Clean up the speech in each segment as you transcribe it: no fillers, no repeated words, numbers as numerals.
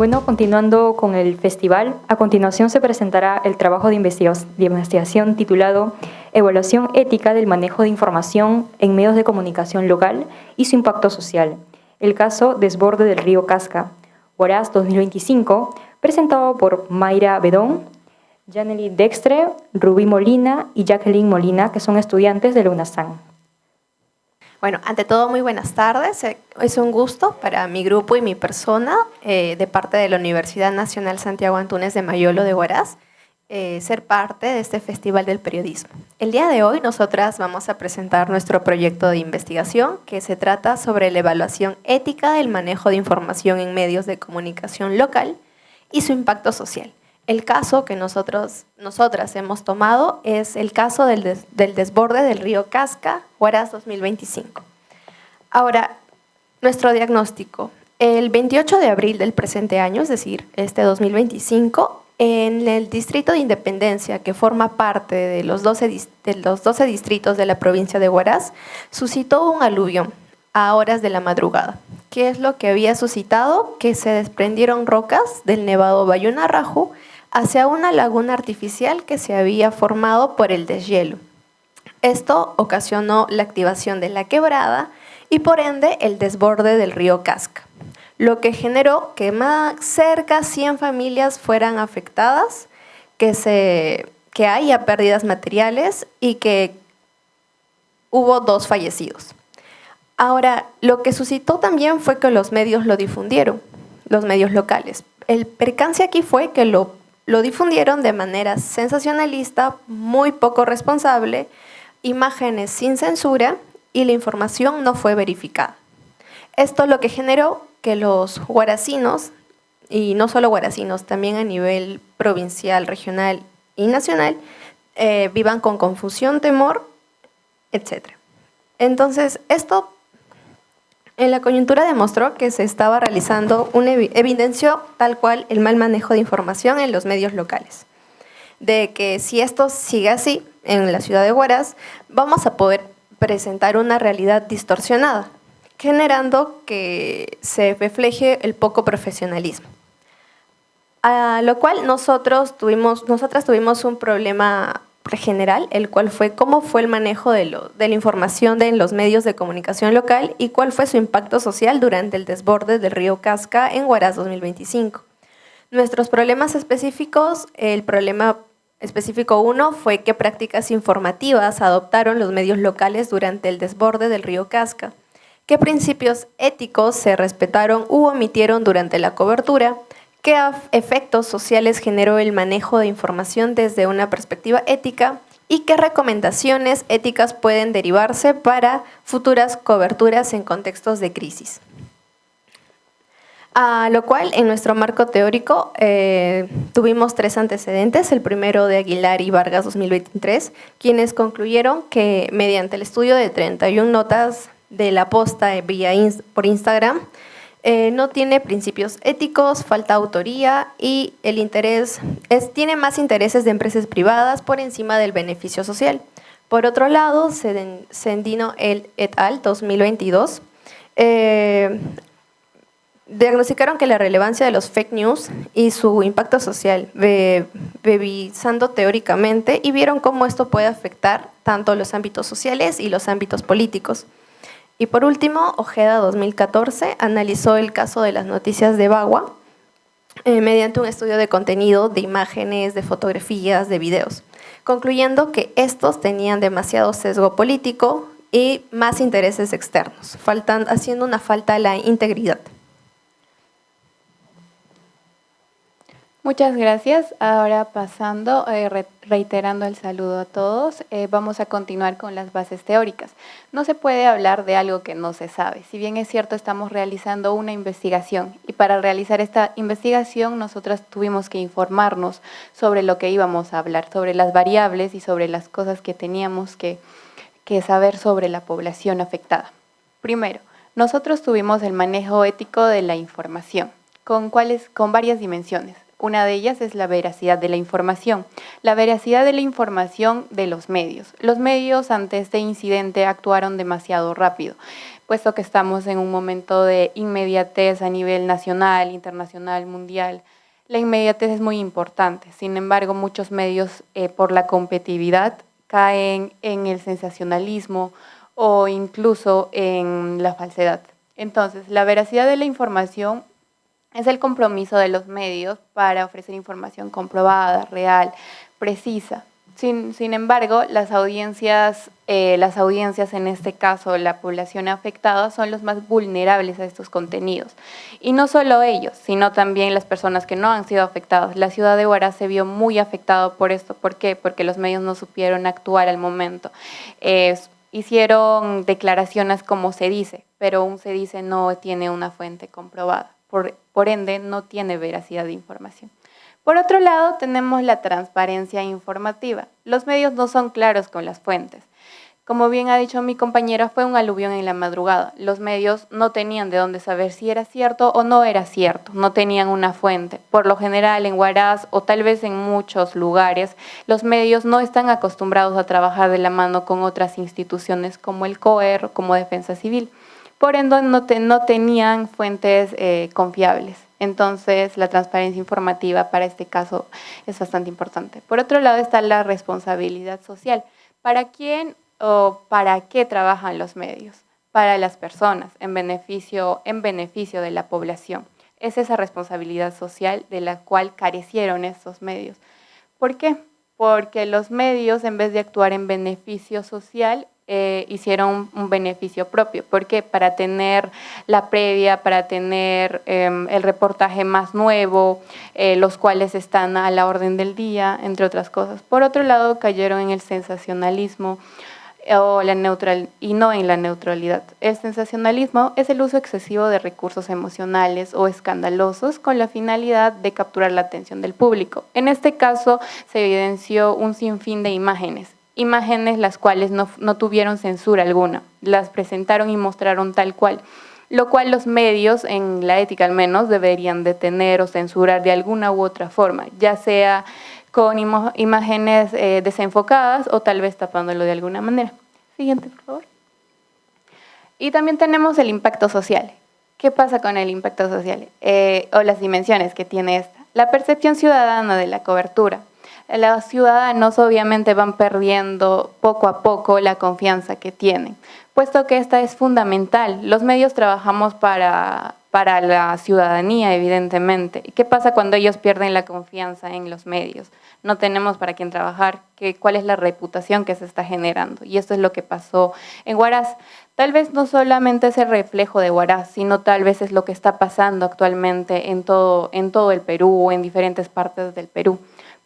Bueno, continuando con el festival, a continuación se presentará el trabajo de investigación titulado Evaluación ética del manejo de información en medios de comunicación local y su impacto social. El caso Desborde del río Casca, Huaraz 2025, presentado por Mayra Bedón, Janely Dextre, Rubí Molina y Jacqueline Molina, que son estudiantes de la UNASAN. Bueno, ante todo, muy buenas tardes. Es un gusto para mi grupo y mi persona, de parte de la Universidad Nacional Santiago Antúnez de Mayolo de Huaraz, ser parte de este Festival del Periodismo. El día de hoy nosotras vamos a presentar nuestro proyecto de investigación que se trata sobre la evaluación ética del manejo de información en medios de comunicación local y su impacto social. El caso que nosotras hemos tomado es el caso del desborde del río Casca, Huaraz 2025. Ahora, nuestro diagnóstico. El 28 de abril del presente año, es decir, este 2025, en el distrito de Independencia, que forma parte de los 12 distritos de la provincia de Huaraz, suscitó un aluvión a horas de la madrugada. ¿Qué es lo que había suscitado? Que se desprendieron rocas del Nevado Bayunarraju hacia una laguna artificial que se había formado por el deshielo. Esto ocasionó la activación de la quebrada y por ende el desborde del río Casca, lo que generó que cerca de 100 familias fueran afectadas, que haya pérdidas materiales y que hubo 2 fallecidos. Ahora, lo que suscitó también fue que los medios lo difundieron, los medios locales. El percance aquí fue que lo difundieron de manera sensacionalista, muy poco responsable, imágenes sin censura y la información no fue verificada. Esto lo que generó que los huaracinos, y no solo huaracinos, también a nivel provincial, regional y nacional, vivan con confusión, temor, etc. Entonces, esto en la coyuntura demostró que se estaba realizando evidenció tal cual el mal manejo de información en los medios locales. De que si esto sigue así en la ciudad de Huaraz, vamos a poder presentar una realidad distorsionada, generando que se refleje el poco profesionalismo. A lo cual nosotras tuvimos un problema general, el cual fue cómo fue el manejo de la información de los medios de comunicación local y cuál fue su impacto social durante el desborde del río Casca en Huaraz 2025. Nuestros problemas específicos, el problema específico 1 fue qué prácticas informativas adoptaron los medios locales durante el desborde del río Casca, qué principios éticos se respetaron u omitieron durante la cobertura, qué efectos sociales generó el manejo de información desde una perspectiva ética y qué recomendaciones éticas pueden derivarse para futuras coberturas en contextos de crisis. A lo cual, en nuestro marco teórico, tuvimos 3 antecedentes. El primero de Aguilar y Vargas 2023, quienes concluyeron que mediante el estudio de 31 notas de la posta por Instagram, no tiene principios éticos, falta autoría y el interés tiene más intereses de empresas privadas por encima del beneficio social. Por otro lado, Sendino et al. 2022 diagnosticaron que la relevancia de los fake news y su impacto social, revisando teóricamente, y vieron cómo esto puede afectar tanto los ámbitos sociales y los ámbitos políticos. Y por último, Ojeda 2014 analizó el caso de las noticias de Bagua mediante un estudio de contenido, de imágenes, de fotografías, de videos, concluyendo que estos tenían demasiado sesgo político y más intereses externos, haciendo una falta a la integridad. Muchas gracias. Ahora pasando, reiterando el saludo a todos, vamos a continuar con las bases teóricas. No se puede hablar de algo que no se sabe. Si bien es cierto, estamos realizando una investigación y para realizar esta investigación nosotras tuvimos que informarnos sobre lo que íbamos a hablar, sobre las variables y sobre las cosas que teníamos que saber sobre la población afectada. Primero, nosotros tuvimos el manejo ético de la información, con varias dimensiones. Una de ellas es la veracidad de la información. La veracidad de la información de los medios. Los medios ante este incidente actuaron demasiado rápido, puesto que estamos en un momento de inmediatez a nivel nacional, internacional, mundial. La inmediatez es muy importante. Sin embargo, muchos medios, por la competitividad, caen en el sensacionalismo o incluso en la falsedad. Entonces, la veracidad de la información es el compromiso de los medios para ofrecer información comprobada, real, precisa. Sin embargo, las audiencias en este caso, la población afectada, son los más vulnerables a estos contenidos. Y no solo ellos, sino también las personas que no han sido afectadas. La ciudad de Huaraz se vio muy afectado por esto. ¿Por qué? Porque los medios no supieron actuar al momento. Hicieron declaraciones como se dice, pero un se dice no tiene una fuente comprobada. Por ende, no tiene veracidad de información. Por otro lado, tenemos la transparencia informativa. Los medios no son claros con las fuentes. Como bien ha dicho mi compañera, fue un aluvión en la madrugada. Los medios no tenían de dónde saber si era cierto o no era cierto. No tenían una fuente. Por lo general, en Huaraz o tal vez en muchos lugares, los medios no están acostumbrados a trabajar de la mano con otras instituciones como el COER, como Defensa Civil. Por ende, no tenían fuentes confiables. Entonces, la transparencia informativa para este caso es bastante importante. Por otro lado está la responsabilidad social. ¿Para quién o para qué trabajan los medios? Para las personas, en beneficio de la población. Es esa responsabilidad social de la cual carecieron estos medios. ¿Por qué? Porque los medios, en vez de actuar en beneficio social, hicieron un beneficio propio. ¿Por qué? Para tener la previa, para tener el reportaje más nuevo, los cuales están a la orden del día, entre otras cosas. Por otro lado, cayeron en el sensacionalismo y no en la neutralidad. El sensacionalismo es el uso excesivo de recursos emocionales o escandalosos con la finalidad de capturar la atención del público. En este caso, se evidenció un sinfín de imágenes las cuales no tuvieron censura alguna, las presentaron y mostraron tal cual, lo cual los medios, en la ética al menos, deberían detener o censurar de alguna u otra forma, ya sea con imágenes desenfocadas o tal vez tapándolo de alguna manera. Siguiente, por favor. Y también tenemos el impacto social. ¿Qué pasa con el impacto social? O las dimensiones que tiene esta. La percepción ciudadana de la cobertura. Los ciudadanos obviamente van perdiendo poco a poco la confianza que tienen, puesto que esta es fundamental. Los medios trabajamos para la ciudadanía, evidentemente. ¿Y qué pasa cuando ellos pierden la confianza en los medios? No tenemos para quién trabajar, cuál es la reputación que se está generando. Y esto es lo que pasó en Huaraz. Tal vez no solamente es el reflejo de Huaraz, sino tal vez es lo que está pasando actualmente en todo el Perú o en diferentes partes del Perú.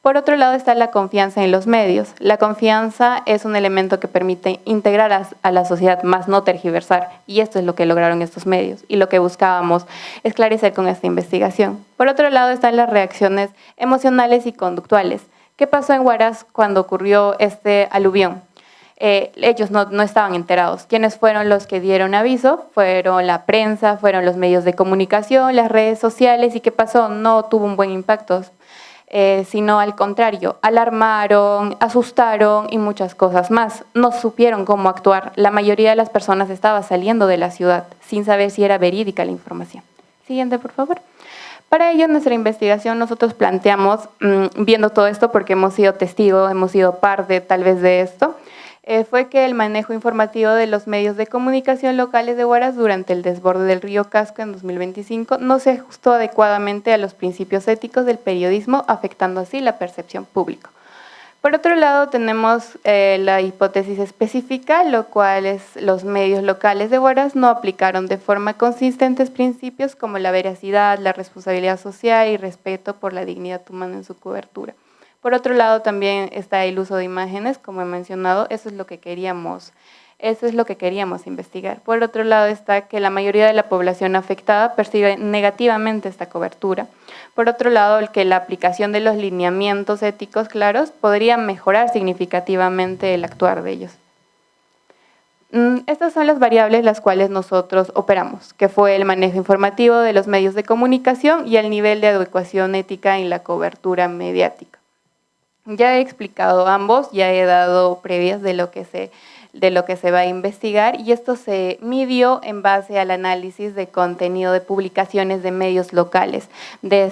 Por otro lado está la confianza en los medios. La confianza es un elemento que permite integrar a la sociedad, más no tergiversar, y esto es lo que lograron estos medios y lo que buscábamos esclarecer con esta investigación. Por otro lado están las reacciones emocionales y conductuales. ¿Qué pasó en Huaraz cuando ocurrió este aluvión? Ellos no estaban enterados. ¿Quiénes fueron los que dieron aviso? Fueron la prensa, fueron los medios de comunicación, las redes sociales. ¿Y qué pasó? No tuvo un buen impacto. Sino al contrario, alarmaron, asustaron y muchas cosas más. No supieron cómo actuar. La mayoría de las personas estaba saliendo de la ciudad sin saber si era verídica la información. Siguiente, por favor. Para ello, en nuestra investigación, nosotros planteamos, viendo todo esto, porque hemos sido testigos, hemos sido parte tal vez de esto, fue que el manejo informativo de los medios de comunicación locales de Huaraz durante el desborde del río Casco en 2025 no se ajustó adecuadamente a los principios éticos del periodismo, afectando así la percepción pública. Por otro lado, tenemos la hipótesis específica, lo cual es los medios locales de Huaraz no aplicaron de forma consistente principios como la veracidad, la responsabilidad social y respeto por la dignidad humana en su cobertura. Por otro lado, también está el uso de imágenes, como he mencionado, eso es lo que queríamos investigar. Por otro lado está que la mayoría de la población afectada percibe negativamente esta cobertura. Por otro lado, el que la aplicación de los lineamientos éticos claros podría mejorar significativamente el actuar de ellos. Estas son las variables las cuales nosotros operamos, que fue el manejo informativo de los medios de comunicación y el nivel de adecuación ética en la cobertura mediática. Ya he explicado ambos, ya he dado previas de lo que se va a investigar, y esto se midió en base al análisis de contenido de publicaciones de medios locales de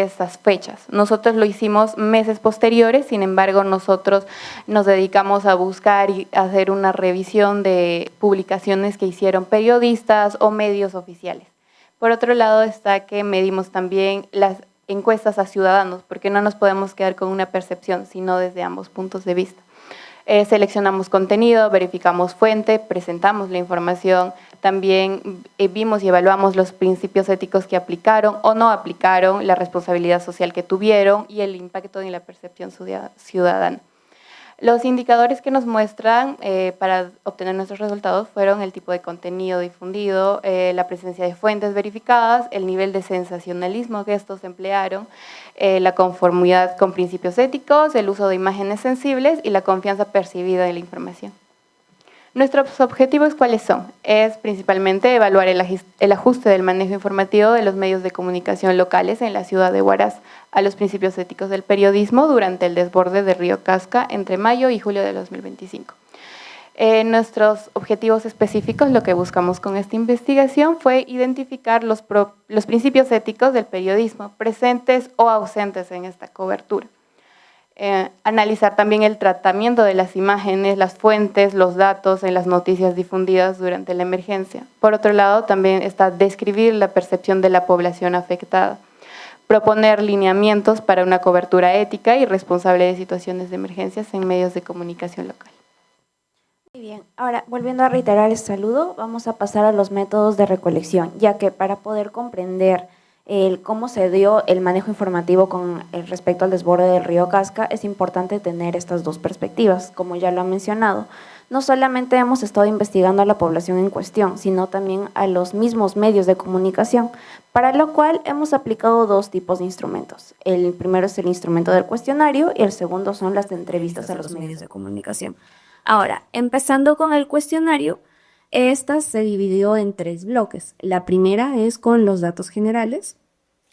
estas fechas. Nosotros lo hicimos meses posteriores, sin embargo nosotros nos dedicamos a buscar y hacer una revisión de publicaciones que hicieron periodistas o medios oficiales. Por otro lado está que medimos también las encuestas a ciudadanos, porque no nos podemos quedar con una percepción, sino desde ambos puntos de vista. Seleccionamos contenido, verificamos fuente, presentamos la información, también vimos y evaluamos los principios éticos que aplicaron o no aplicaron, la responsabilidad social que tuvieron y el impacto en la percepción ciudadana. Los indicadores que nos muestran para obtener nuestros resultados fueron el tipo de contenido difundido, la presencia de fuentes verificadas, el nivel de sensacionalismo que estos emplearon, la conformidad con principios éticos, el uso de imágenes sensibles y la confianza percibida en la información. Nuestros objetivos, ¿cuáles son? Es principalmente evaluar el ajuste del manejo informativo de los medios de comunicación locales en la ciudad de Huaraz a los principios éticos del periodismo durante el desborde del río Casca entre mayo y julio de 2025. Nuestros objetivos específicos, lo que buscamos con esta investigación fue identificar los principios éticos del periodismo presentes o ausentes en esta cobertura. Analizar también el tratamiento de las imágenes, las fuentes, los datos en las noticias difundidas durante la emergencia. Por otro lado, también está describir la percepción de la población afectada, proponer lineamientos para una cobertura ética y responsable de situaciones de emergencias en medios de comunicación local. Muy bien, ahora volviendo a reiterar el saludo, vamos a pasar a los métodos de recolección, ya que para poder comprender cómo se dio el manejo informativo con respecto al desborde del río Casca, es importante tener estas dos perspectivas, como ya lo han mencionado. No solamente hemos estado investigando a la población en cuestión, sino también a los mismos medios de comunicación, para lo cual hemos aplicado dos tipos de instrumentos. El primero es el instrumento del cuestionario y el segundo son las de entrevistas a los medios de comunicación. Ahora, empezando con el cuestionario, esta se dividió en 3 bloques. La primera es con los datos generales,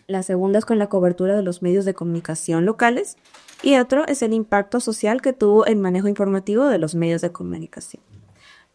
la segunda es con la cobertura de los medios de comunicación locales y otro es el impacto social que tuvo el manejo informativo de los medios de comunicación.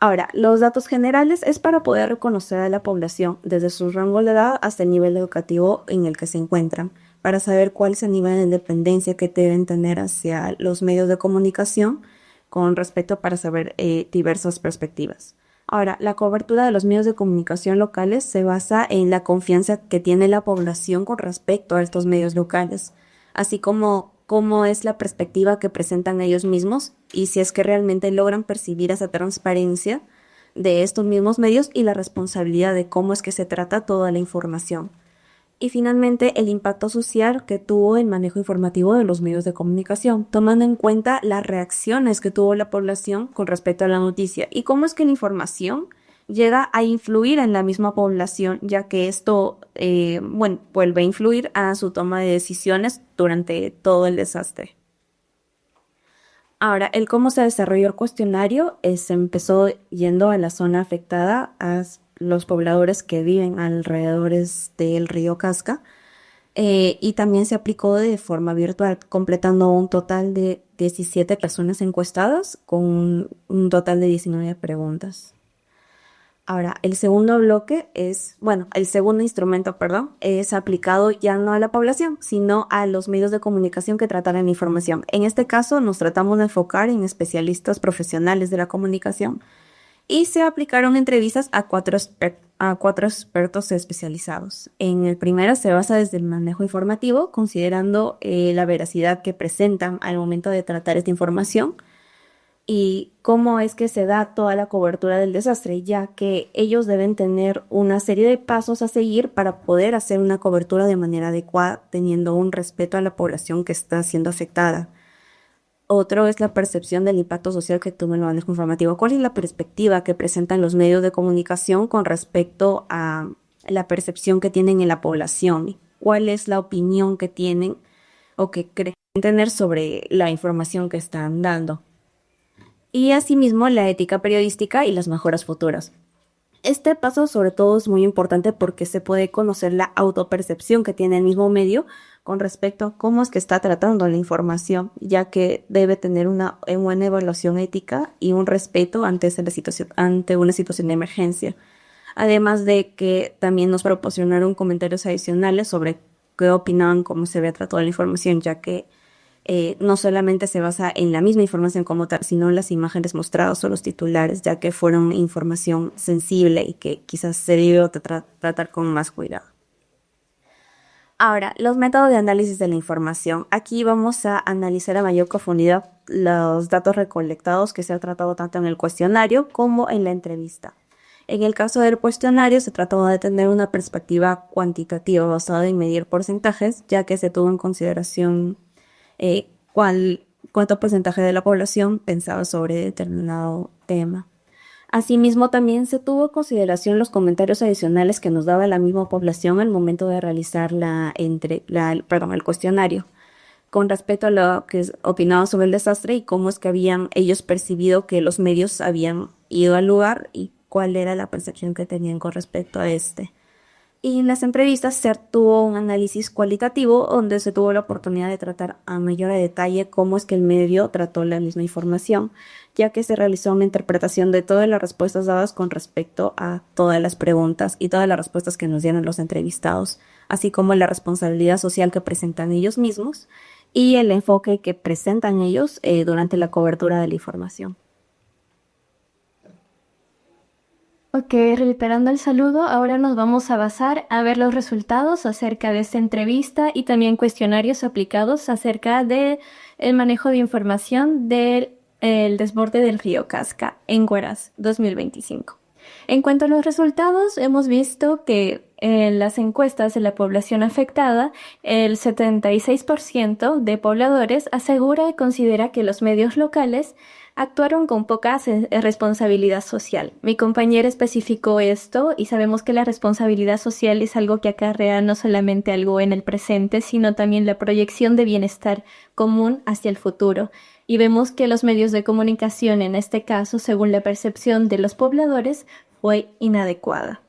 Ahora, los datos generales es para poder reconocer a la población desde su rango de edad hasta el nivel educativo en el que se encuentran, para saber cuál es el nivel de dependencia que deben tener hacia los medios de comunicación con respecto para saber diversas perspectivas. Ahora, la cobertura de los medios de comunicación locales se basa en la confianza que tiene la población con respecto a estos medios locales, así como cómo es la perspectiva que presentan ellos mismos y si es que realmente logran percibir esa transparencia de estos mismos medios y la responsabilidad de cómo es que se trata toda la información. Y finalmente, el impacto social que tuvo el manejo informativo de los medios de comunicación, tomando en cuenta las reacciones que tuvo la población con respecto a la noticia y cómo es que la información llega a influir en la misma población, ya que esto vuelve a influir a su toma de decisiones durante todo el desastre. Ahora, el cómo se desarrolló el cuestionario se empezó yendo a la zona afectada, a los pobladores que viven alrededor del río Casca, y también se aplicó de forma virtual, completando un total de 17 personas encuestadas con un total de 19 preguntas. Ahora, el segundo instrumento, es aplicado ya no a la población, sino a los medios de comunicación que trataran la información. En este caso, nos tratamos de enfocar en especialistas profesionales de la comunicación, y se aplicaron entrevistas a cuatro expertos especializados. En el primero se basa desde el manejo informativo, considerando la veracidad que presentan al momento de tratar esta información y cómo es que se da toda la cobertura del desastre, ya que ellos deben tener una serie de pasos a seguir para poder hacer una cobertura de manera adecuada, teniendo un respeto a la población que está siendo afectada. Otro es la percepción del impacto social que tuvo el manejo informativo. ¿Cuál es la perspectiva que presentan los medios de comunicación con respecto a la percepción que tienen en la población? ¿Cuál es la opinión que tienen o que creen tener sobre la información que están dando? y asimismo la ética periodística y las mejoras futuras. Este paso sobre todo es muy importante porque se puede conocer la autopercepción que tiene el mismo medio con respecto a cómo es que está tratando la información, ya que debe tener una buena evaluación ética y un respeto ante una situación de emergencia. Además de que también nos proporcionaron comentarios adicionales sobre qué opinaban, cómo se había tratado la información, ya que no solamente se basa en la misma información como tal, sino en las imágenes mostradas o los titulares, ya que fueron información sensible y que quizás se debió tratar con más cuidado. Ahora, los métodos de análisis de la información. Aquí vamos a analizar a mayor profundidad los datos recolectados que se ha tratado tanto en el cuestionario como en la entrevista. En el caso del cuestionario se trató de tener una perspectiva cuantitativa basada en medir porcentajes, ya que se tuvo en consideración cuánto porcentaje de la población pensaba sobre determinado tema. Asimismo, también se tuvo en consideración los comentarios adicionales que nos daba la misma población al momento de realizar el cuestionario, con respecto a lo que opinaban sobre el desastre y cómo es que habían ellos percibido que los medios habían ido al lugar y cuál era la percepción que tenían con respecto a este. Y en las entrevistas se tuvo un análisis cualitativo donde se tuvo la oportunidad de tratar a mayor detalle cómo es que el medio trató la misma información, ya que se realizó una interpretación de todas las respuestas dadas con respecto a todas las preguntas y todas las respuestas que nos dieron los entrevistados, así como la responsabilidad social que presentan ellos mismos y el enfoque que presentan ellos durante la cobertura de la información. Ok, reiterando el saludo, ahora nos vamos a basar a ver los resultados acerca de esta entrevista y también cuestionarios aplicados acerca del manejo de información del desborde del río Casca en Huaraz 2025. En cuanto a los resultados, hemos visto que en las encuestas de la población afectada, el 76% de pobladores asegura y considera que los medios locales actuaron con poca responsabilidad social. Mi compañera especificó esto y sabemos que la responsabilidad social es algo que acarrea no solamente algo en el presente, sino también la proyección de bienestar común hacia el futuro. Y vemos que los medios de comunicación, en este caso, según la percepción de los pobladores, fue inadecuada.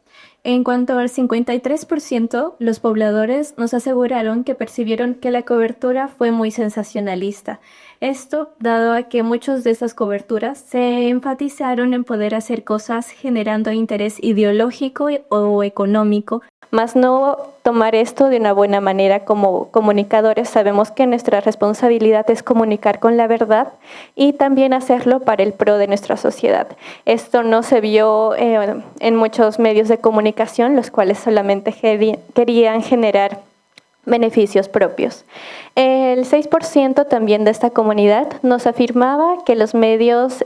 En cuanto al 53%, los pobladores nos aseguraron que percibieron que la cobertura fue muy sensacionalista. Esto dado a que muchas de esas coberturas se enfatizaron en poder hacer cosas generando interés ideológico o económico, más no tomar esto de una buena manera. Como comunicadores sabemos que nuestra responsabilidad es comunicar con la verdad y también hacerlo para el pro de nuestra sociedad. Esto no se vio en muchos medios de comunicación, los cuales solamente querían generar beneficios propios. El 6% también de esta comunidad nos afirmaba que los medios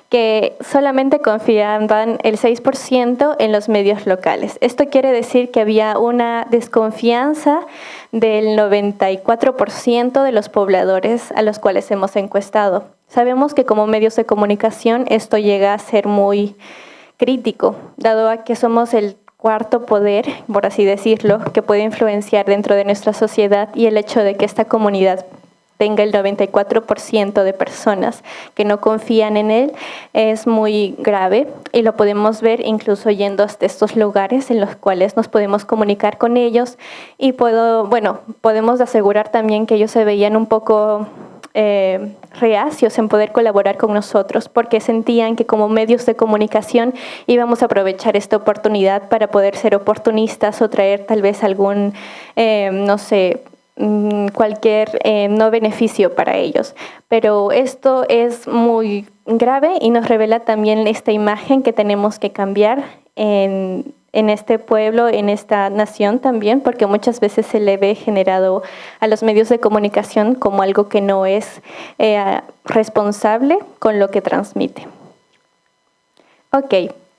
que solamente confiaban el 6% en los medios locales. Esto quiere decir que había una desconfianza del 94% de los pobladores a los cuales hemos encuestado. Sabemos que como medios de comunicación esto llega a ser muy crítico, dado a que somos el cuarto poder, por así decirlo, que puede influenciar dentro de nuestra sociedad, y el hecho de que esta comunidad tenga el 94% de personas que no confían en él es muy grave, y lo podemos ver incluso yendo hasta estos lugares en los cuales nos podemos comunicar con ellos, y podemos asegurar también que ellos se veían un poco reacios en poder colaborar con nosotros, porque sentían que como medios de comunicación íbamos a aprovechar esta oportunidad para poder ser oportunistas o traer tal vez algún, cualquier no beneficio para ellos. Pero esto es muy grave y nos revela también esta imagen que tenemos que cambiar en este pueblo, en esta nación también, porque muchas veces se le ve generado a los medios de comunicación como algo que no es responsable con lo que transmite. Ok.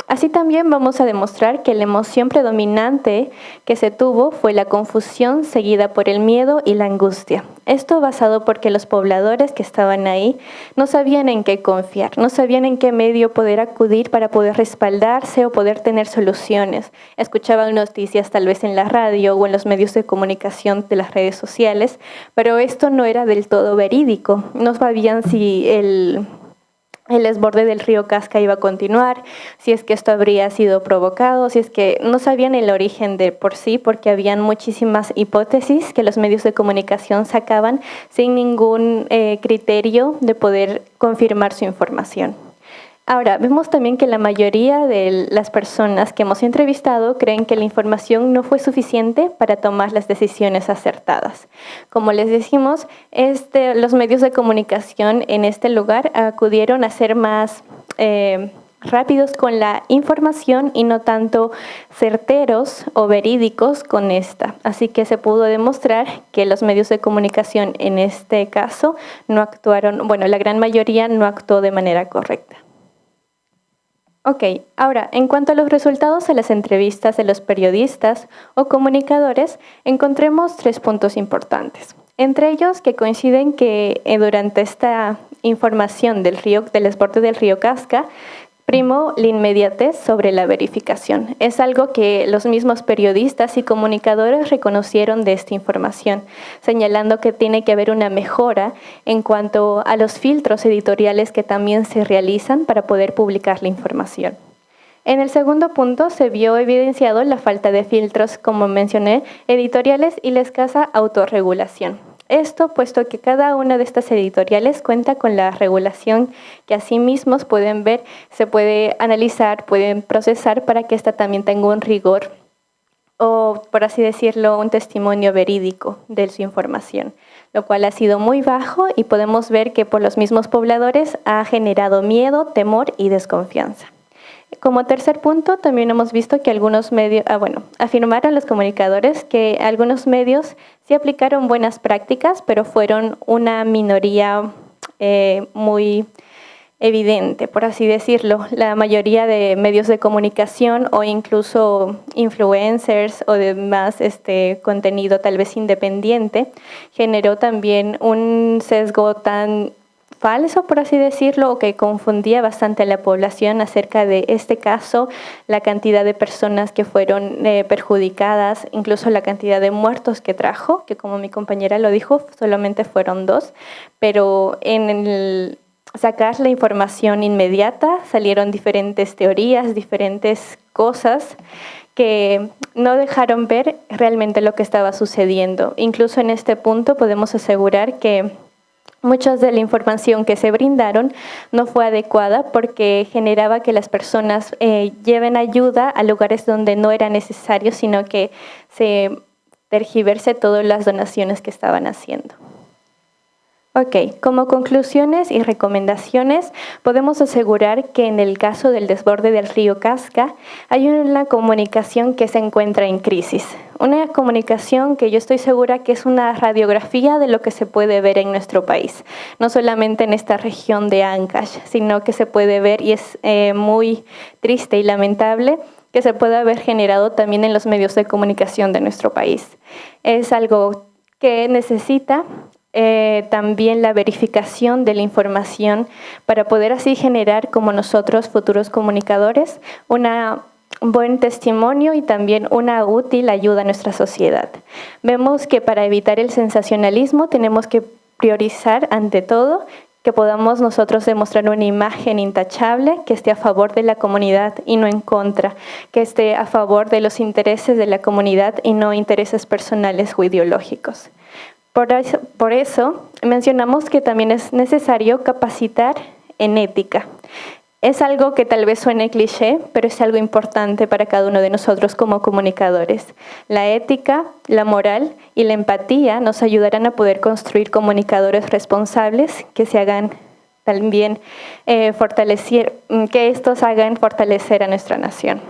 Así también vamos a demostrar que la emoción predominante que se tuvo fue la confusión seguida por el miedo y la angustia. Esto basado porque los pobladores que estaban ahí no sabían en qué confiar, no sabían en qué medio poder acudir para poder respaldarse o poder tener soluciones. Escuchaban noticias tal vez en la radio o en los medios de comunicación de las redes sociales, pero esto no era del todo verídico. No sabían si el desborde del río Casca iba a continuar, si es que esto habría sido provocado, si es que no sabían el origen de por sí, porque habían muchísimas hipótesis que los medios de comunicación sacaban sin ningún criterio de poder confirmar su información. Ahora, vemos también que la mayoría de las personas que hemos entrevistado creen que la información no fue suficiente para tomar las decisiones acertadas. Como les decimos, los medios de comunicación en este lugar acudieron a ser más rápidos con la información y no tanto certeros o verídicos con esta. Así que se pudo demostrar que los medios de comunicación en este caso no actuaron, bueno, la gran mayoría no actuó de manera correcta. Ok, ahora, en cuanto a los resultados de las entrevistas de los periodistas o comunicadores, encontremos 3 puntos importantes. Entre ellos, que coinciden que durante esta información del desborde del río Casca, primó la inmediatez sobre la verificación. Es algo que los mismos periodistas y comunicadores reconocieron de esta información, señalando que tiene que haber una mejora en cuanto a los filtros editoriales que también se realizan para poder publicar la información. En el segundo punto se vio evidenciado la falta de filtros, como mencioné, editoriales y la escasa autorregulación. Esto puesto que cada una de estas editoriales cuenta con la regulación que asimismo pueden ver, se puede analizar, pueden procesar para que ésta también tenga un rigor o, por así decirlo, un testimonio verídico de su información, lo cual ha sido muy bajo y podemos ver que por los mismos pobladores ha generado miedo, temor y desconfianza. Como tercer punto, también hemos visto que algunos medios, afirmaron los comunicadores que algunos medios sí aplicaron buenas prácticas, pero fueron una minoría muy evidente, por así decirlo. La mayoría de medios de comunicación o incluso influencers o demás contenido tal vez independiente generó también un sesgo tan falso, por así decirlo, o que confundía bastante a la población acerca de este caso, la cantidad de personas que fueron perjudicadas, incluso la cantidad de muertos que trajo, que como mi compañera lo dijo, solamente fueron 2, pero en el sacar la información inmediata salieron diferentes teorías, diferentes cosas que no dejaron ver realmente lo que estaba sucediendo. Incluso en este punto podemos asegurar que muchas de la información que se brindaron no fue adecuada porque generaba que las personas lleven ayuda a lugares donde no era necesario, sino que se tergiverse todas las donaciones que estaban haciendo. Ok, como conclusiones y recomendaciones, podemos asegurar que en el caso del desborde del río Casca hay una comunicación que se encuentra en crisis. Una comunicación que yo estoy segura que es una radiografía de lo que se puede ver en nuestro país. No solamente en esta región de Ancash, sino que se puede ver, y es muy triste y lamentable, que se pueda haber generado también en los medios de comunicación de nuestro país. Es algo que necesita también la verificación de la información para poder así generar, como nosotros, futuros comunicadores, un buen testimonio y también una útil ayuda a nuestra sociedad. Vemos que para evitar el sensacionalismo tenemos que priorizar ante todo que podamos nosotros demostrar una imagen intachable que esté a favor de la comunidad y no en contra, que esté a favor de los intereses de la comunidad y no intereses personales o ideológicos. Por eso mencionamos que también es necesario capacitar en ética. Es algo que tal vez suene cliché, pero es algo importante para cada uno de nosotros como comunicadores. La ética, la moral y la empatía nos ayudarán a poder construir comunicadores responsables que se hagan también que estos hagan fortalecer a nuestra nación.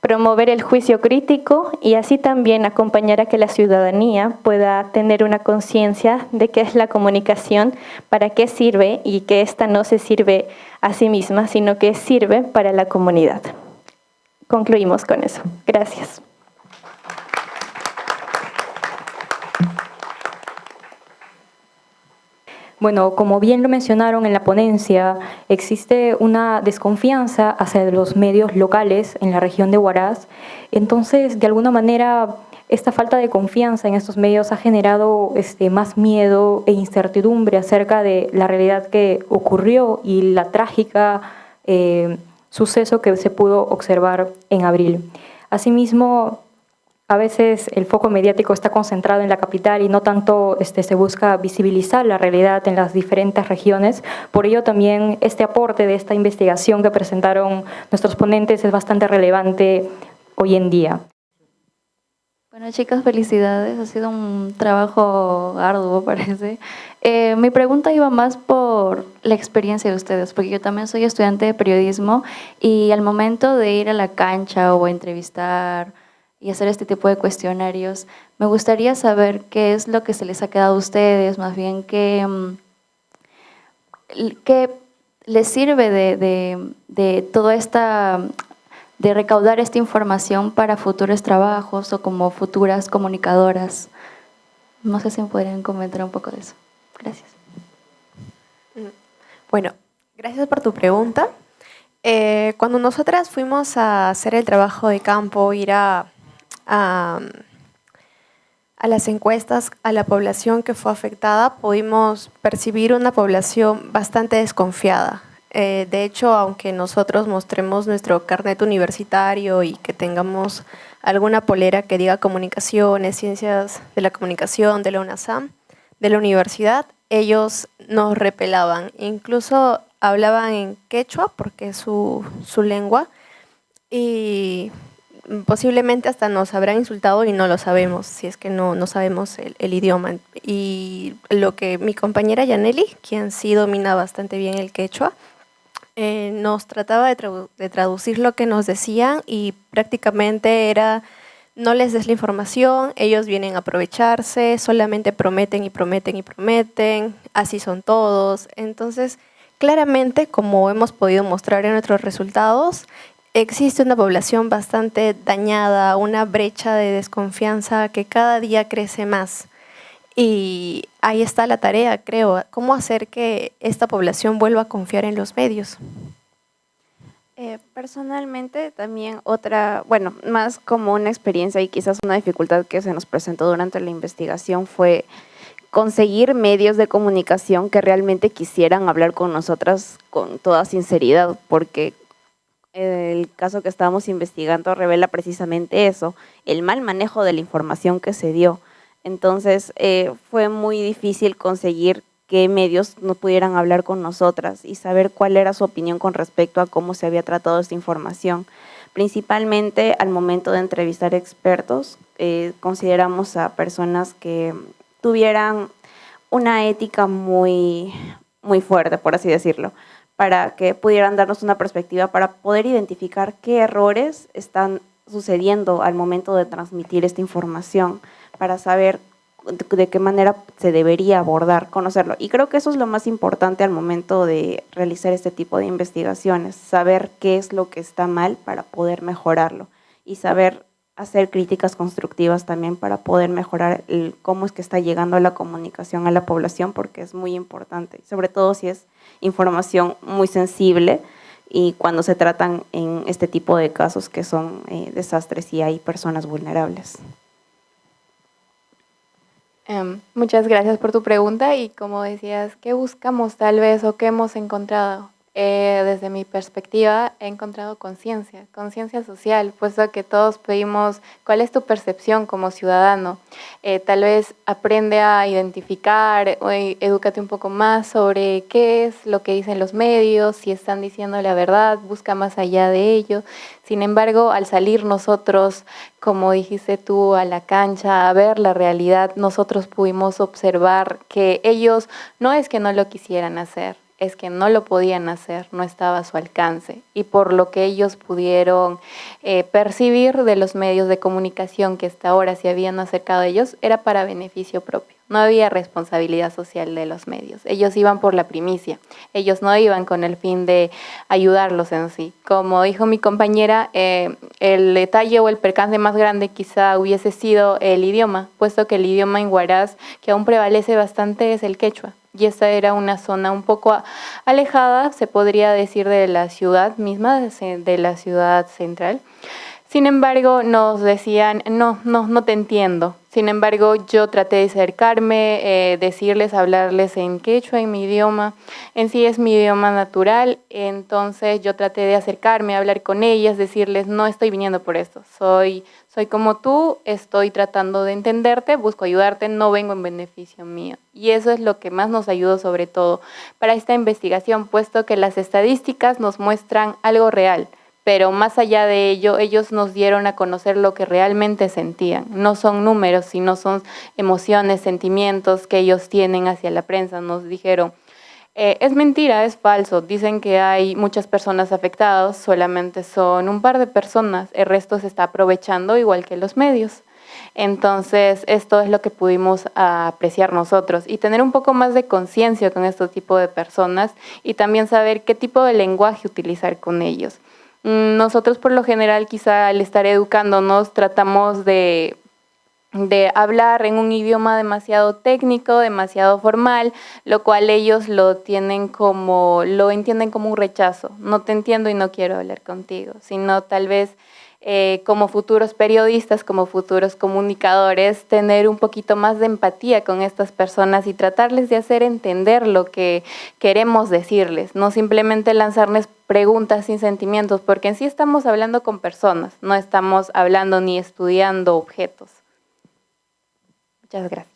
Promover el juicio crítico y así también acompañar a que la ciudadanía pueda tener una conciencia de qué es la comunicación, para qué sirve y que ésta no se sirve a sí misma, sino que sirve para la comunidad. Concluimos con eso. Gracias. Bueno, como bien lo mencionaron en la ponencia, existe una desconfianza hacia los medios locales en la región de Huaraz. Entonces, de alguna manera, esta falta de confianza en estos medios ha generado más miedo e incertidumbre acerca de la realidad que ocurrió y la trágica suceso que se pudo observar en abril. Asimismo, a veces el foco mediático está concentrado en la capital y no tanto se busca visibilizar la realidad en las diferentes regiones. Por ello también este aporte de esta investigación que presentaron nuestros ponentes es bastante relevante hoy en día. Bueno, chicas, felicidades. Ha sido un trabajo arduo, parece. Mi pregunta iba más por la experiencia de ustedes, porque yo también soy estudiante de periodismo y al momento de ir a la cancha o a entrevistar y hacer este tipo de cuestionarios, me gustaría saber qué es lo que se les ha quedado a ustedes, más bien qué les sirve de toda esta, de recaudar esta información para futuros trabajos o como futuras comunicadoras. No sé si me podrían comentar un poco de eso. Gracias. Bueno, gracias por tu pregunta. Cuando nosotras fuimos a hacer el trabajo de campo, ir a las encuestas a la población que fue afectada, pudimos percibir una población bastante desconfiada. De hecho, aunque nosotros mostremos nuestro carnet universitario y que tengamos alguna polera que diga comunicaciones, ciencias de la comunicación, de la UNASAM, de la universidad, ellos nos repelaban. Incluso hablaban en quechua, porque es su lengua, y posiblemente hasta nos habrán insultado y no lo sabemos, si es que no sabemos el idioma. Y lo que mi compañera Yaneli, quien sí domina bastante bien el quechua, nos trataba de traducir lo que nos decían y prácticamente era: no les des la información, ellos vienen a aprovecharse, solamente prometen y prometen y prometen, así son todos. Entonces, claramente, como hemos podido mostrar en nuestros resultados, existe una población bastante dañada, una brecha de desconfianza que cada día crece más. Y ahí está la tarea, creo, cómo hacer que esta población vuelva a confiar en los medios. Personalmente también más como una experiencia y quizás una dificultad que se nos presentó durante la investigación fue conseguir medios de comunicación que realmente quisieran hablar con nosotras con toda sinceridad, porque el caso que estábamos investigando revela precisamente eso, el mal manejo de la información que se dio. Entonces fue muy difícil conseguir que medios no pudieran hablar con nosotras y saber cuál era su opinión con respecto a cómo se había tratado esta información. Principalmente al momento de entrevistar expertos, consideramos a personas que tuvieran una ética muy, muy fuerte, por así decirlo, para que pudieran darnos una perspectiva para poder identificar qué errores están sucediendo al momento de transmitir esta información, para saber de qué manera se debería abordar, conocerlo. Y creo que eso es lo más importante al momento de realizar este tipo de investigaciones, saber qué es lo que está mal para poder mejorarlo y saber hacer críticas constructivas también para poder mejorar cómo es que está llegando la comunicación a la población, porque es muy importante, sobre todo si es información muy sensible y cuando se tratan en este tipo de casos que son desastres y hay personas vulnerables. Muchas gracias por tu pregunta y como decías, ¿qué buscamos tal vez o qué hemos encontrado? Desde mi perspectiva he encontrado conciencia social, puesto que todos pedimos cuál es tu percepción como ciudadano. Tal vez aprende a identificar o edúcate un poco más sobre qué es lo que dicen los medios, si están diciendo la verdad, busca más allá de ello. Sin embargo, al salir nosotros, como dijiste tú, a la cancha, a ver la realidad, nosotros pudimos observar que ellos no es que no lo quisieran hacer, es que no lo podían hacer, no estaba a su alcance. Y por lo que ellos pudieron percibir de los medios de comunicación que hasta ahora se habían acercado a ellos, era para beneficio propio. No había responsabilidad social de los medios. Ellos iban por la primicia. Ellos no iban con el fin de ayudarlos en sí. Como dijo mi compañera, el detalle o el percance más grande quizá hubiese sido el idioma, puesto que el idioma en Huaraz, que aún prevalece bastante, es el quechua. Y esta era una zona un poco alejada, se podría decir, de la ciudad misma, de la ciudad central. Sin embargo, nos decían, no te entiendo. Sin embargo, yo traté de acercarme, decirles, hablarles en quechua, en mi idioma. En sí es mi idioma natural, entonces yo traté de acercarme, hablar con ellas, decirles, no estoy viniendo por esto, soy como tú, estoy tratando de entenderte, busco ayudarte, no vengo en beneficio mío. Y eso es lo que más nos ayudó sobre todo para esta investigación, puesto que las estadísticas nos muestran algo real. Pero más allá de ello, ellos nos dieron a conocer lo que realmente sentían. No son números, sino son emociones, sentimientos que ellos tienen hacia la prensa. Nos dijeron, es mentira, es falso. Dicen que hay muchas personas afectadas, solamente son un par de personas. El resto se está aprovechando igual que los medios. Entonces, esto es lo que pudimos apreciar nosotros y tener un poco más de conciencia con este tipo de personas y también saber qué tipo de lenguaje utilizar con ellos. Nosotros por lo general quizá al estar educándonos tratamos de hablar en un idioma demasiado técnico, demasiado formal, lo cual ellos lo entienden como un rechazo. No te entiendo y no quiero hablar contigo, sino tal vez como futuros periodistas, como futuros comunicadores, tener un poquito más de empatía con estas personas y tratarles de hacer entender lo que queremos decirles, no simplemente lanzarles preguntas sin sentimientos, porque en sí estamos hablando con personas, no estamos hablando ni estudiando objetos. Muchas gracias.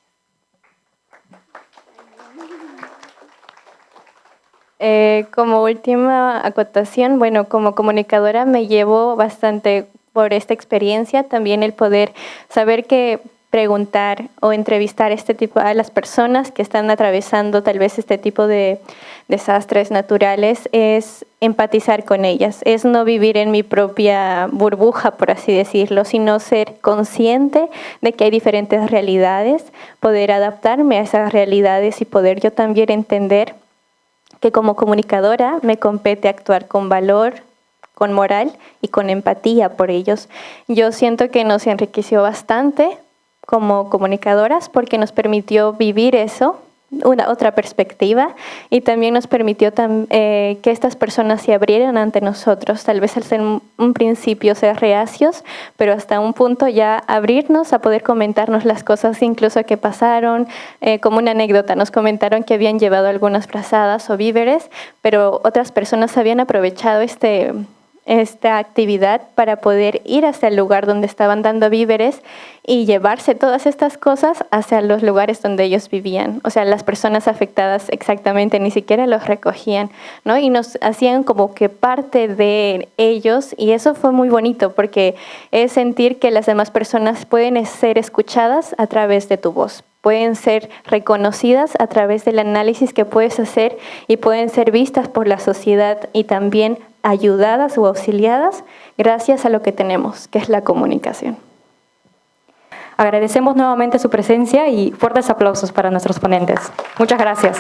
Como última acotación, bueno, como comunicadora me llevo bastante por esta experiencia, también el poder saber que preguntar o entrevistar a las personas que están atravesando tal vez este tipo de desastres naturales es empatizar con ellas, es no vivir en mi propia burbuja, por así decirlo, sino ser consciente de que hay diferentes realidades, poder adaptarme a esas realidades y poder yo también entender que como comunicadora me compete actuar con valor, con moral y con empatía por ellos. Yo siento que nos enriqueció bastante como comunicadoras porque nos permitió vivir eso, otra perspectiva, y también nos permitió que estas personas se abrieran ante nosotros, tal vez en un principio ser reacios, pero hasta un punto ya abrirnos a poder comentarnos las cosas incluso que pasaron. Como una anécdota, nos comentaron que habían llevado algunas frazadas o víveres, pero otras personas habían aprovechado esta actividad para poder ir hasta el lugar donde estaban dando víveres y llevarse todas estas cosas hacia los lugares donde ellos vivían. O sea, las personas afectadas exactamente ni siquiera los recogían, ¿no? Y nos hacían como que parte de ellos, y eso fue muy bonito porque es sentir que las demás personas pueden ser escuchadas a través de tu voz, pueden ser reconocidas a través del análisis que puedes hacer y pueden ser vistas por la sociedad y también ayudadas o auxiliadas gracias a lo que tenemos, que es la comunicación. Agradecemos nuevamente su presencia y fuertes aplausos para nuestros ponentes. Muchas gracias.